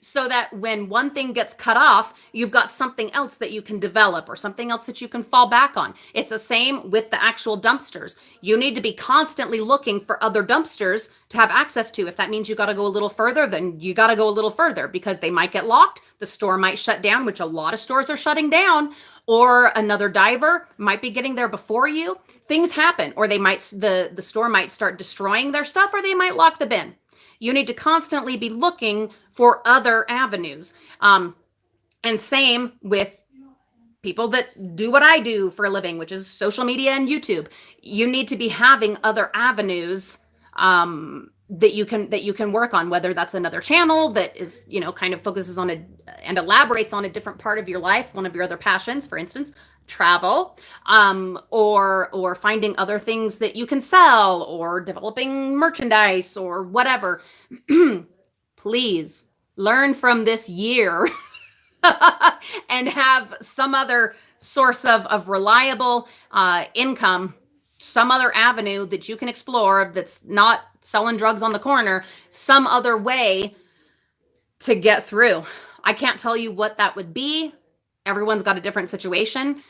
so that when one thing gets cut off, you've got something else that you can develop or something else that you can fall back on. It's the same with the actual dumpsters. You need to be constantly looking for other dumpsters to have access to. If that means you got to go a little further, then you got to go a little further because they might get locked. The store might shut down, which a lot of stores are shutting down, or another diver might be getting there before you. Things happen, or the store might start destroying their stuff, or they might lock the bin. You need to constantly be looking for other avenues. And same with people that do what I do for a living, which is social media and YouTube. You need to be having other avenues that you can work on, whether that's another channel that is, kind of focuses on and elaborates on a different part of your life, one of your other passions, for instance, travel, or finding other things that you can sell, or developing merchandise or whatever. Please learn from this year and have some other source of reliable income, some other avenue that you can explore that's not selling drugs on the corner, some other way to get through. I can't tell you what that would be. Everyone's got a different situation.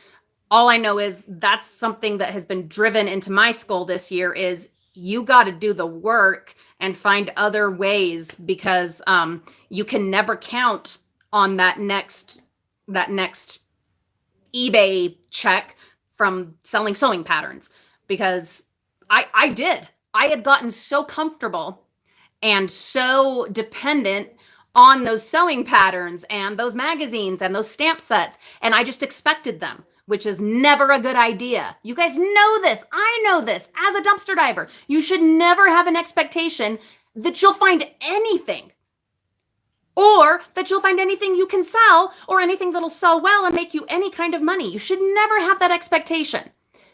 All I know is that's something that has been driven into my skull this year is you got to do the work and find other ways, because you can never count on that next eBay check from selling sewing patterns, because I had gotten so comfortable and so dependent on those sewing patterns and those magazines and those stamp sets, and I just expected them, which is never a good idea. You guys know this. I know this. As a dumpster diver, you should never have an expectation that you'll find anything, or that you'll find anything you can sell, or anything that'll sell well and make you any kind of money. You should never have that expectation,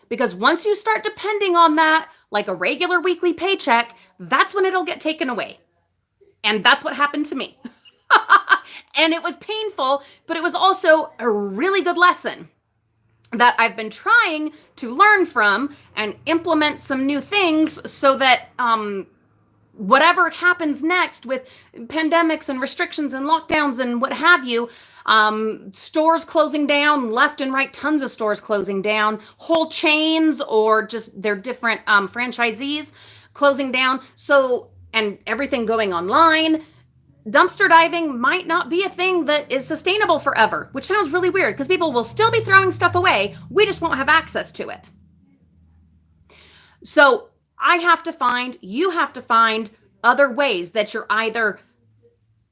because once you start depending on that, like a regular weekly paycheck, that's when it'll get taken away. And that's what happened to me. And it was painful, but it was also a really good lesson that I've been trying to learn from and implement some new things so that whatever happens next with pandemics and restrictions and lockdowns and what have you, stores closing down left and right, tons of stores closing down, whole chains or just their different franchisees closing down. So, and everything going online, dumpster diving might not be a thing that is sustainable forever, which sounds really weird because people will still be throwing stuff away. We just won't have access to it. So you have to find other ways that you're either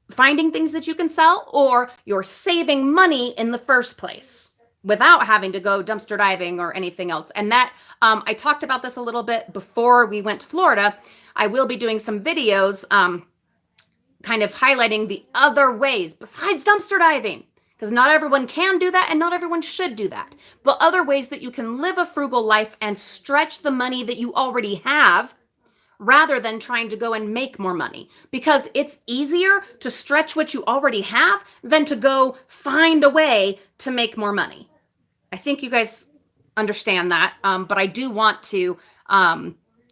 finding things that you can sell or you're saving money in the first place without having to go dumpster diving or anything else. And that, I talked about this a little bit before we went to Florida. I will be doing some videos kind of highlighting the other ways besides dumpster diving, because not everyone can do that and not everyone should do that, but other ways that you can live a frugal life and stretch the money that you already have rather than trying to go and make more money, because it's easier to stretch what you already have than to go find a way to make more money. I think you guys understand that, but I do want to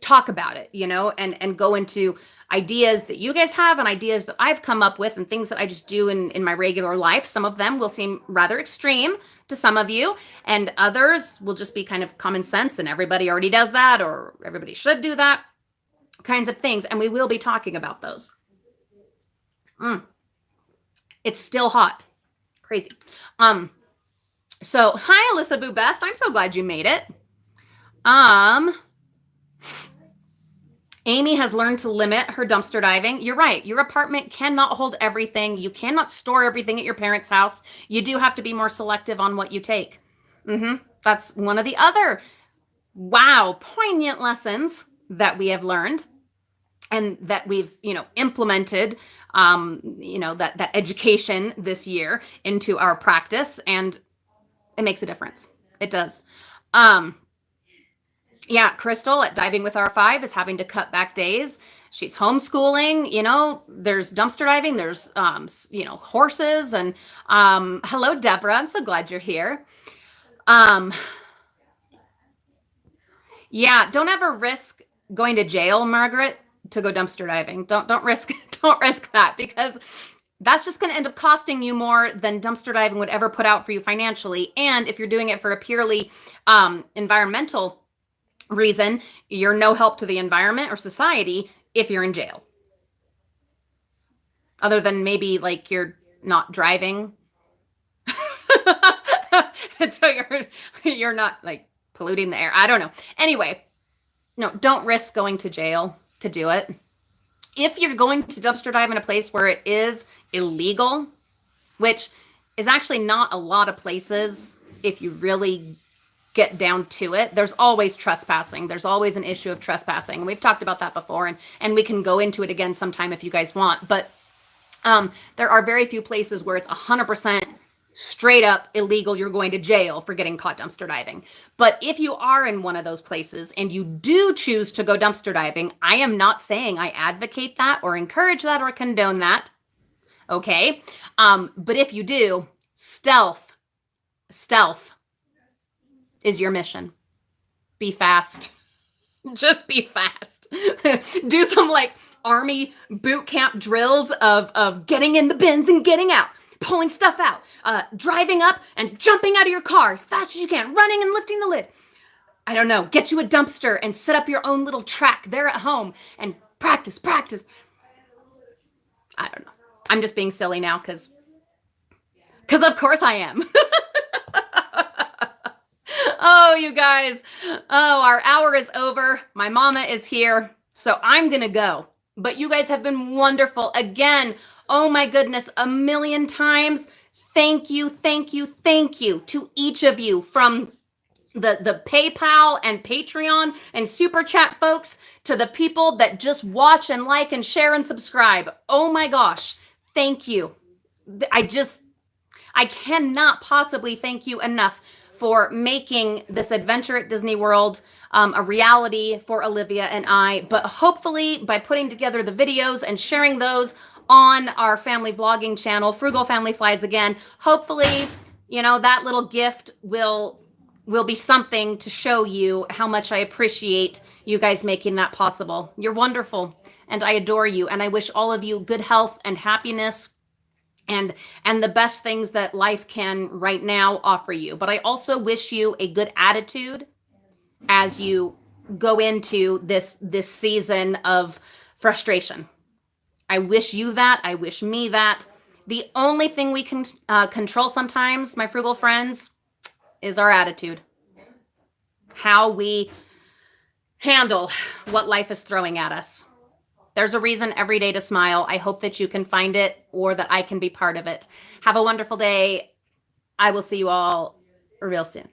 talk about it, and go into ideas that you guys have and ideas that I've come up with and things that I just do in my regular life. Some of them will seem rather extreme to some of you, and others will just be kind of common sense and everybody already does that or everybody should do that kinds of things. And we will be talking about those. It's still hot. Crazy. So hi, Alyssa Boo Best. I'm so glad you made it. Amy has learned to limit her dumpster diving. You're right. Your apartment cannot hold everything. You cannot store everything at your parents' house. You do have to be more selective on what you take. That's one of the other, poignant lessons that we have learned and that we've, implemented, that education this year into our practice, and it makes a difference. It does. Yeah, Crystal at Diving with R5 is having to cut back days. She's homeschooling, there's dumpster diving, there's, horses, and hello, Deborah. I'm so glad you're here. Yeah, don't ever risk going to jail, Margaret, to go dumpster diving. Don't risk that, because that's just going to end up costing you more than dumpster diving would ever put out for you financially. And if you're doing it for a purely environmental reason, you're no help to the environment or society if you're in jail. Other than maybe like you're not driving. And so you're not like polluting the air. I don't know. Anyway, no, don't risk going to jail to do it. If you're going to dumpster dive in a place where it is illegal, which is actually not a lot of places if you really get down to it, there's always trespassing. There's always an issue of trespassing. And we've talked about that before, and we can go into it again sometime if you guys want. But there are very few places where it's 100% straight up illegal. You're going to jail for getting caught dumpster diving. But if you are in one of those places and you do choose to go dumpster diving, I am not saying I advocate that or encourage that or condone that. Okay. But if you do, stealth is your mission. Be fast. Just be fast. Do some like army boot camp drills of getting in the bins and getting out. pulling stuff out, driving up and jumping out of your car as fast as you can, running and lifting the lid. I don't know, get you a dumpster and set up your own little track there at home and practice. I don't know. I'm just being silly now because of course I am. Oh, you guys. Oh, our hour is over. My mama is here. So I'm going to go. But you guys have been wonderful. Again, oh my goodness, a million times. Thank you to each of you, from the PayPal and Patreon and Super Chat folks to the people that just watch and like and share and subscribe. Oh my gosh. Thank you. I cannot possibly thank you enough for making this adventure at Disney World a reality for Olivia and I. But hopefully by putting together the videos and sharing those on our family vlogging channel, Frugal Family Flies Again, hopefully, you know, that little gift will be something to show you how much I appreciate you guys making that possible. You're wonderful, and I adore you, and I wish all of you good health and happiness and the best things that life can right now offer you. But I also wish you a good attitude as you go into this season of frustration. I wish you that. I wish me that. The only thing we can control sometimes, my frugal friends, is our attitude. How we handle what life is throwing at us. There's a reason every day to smile. I hope that you can find it, or that I can be part of it. Have a wonderful day. I will see you all real soon.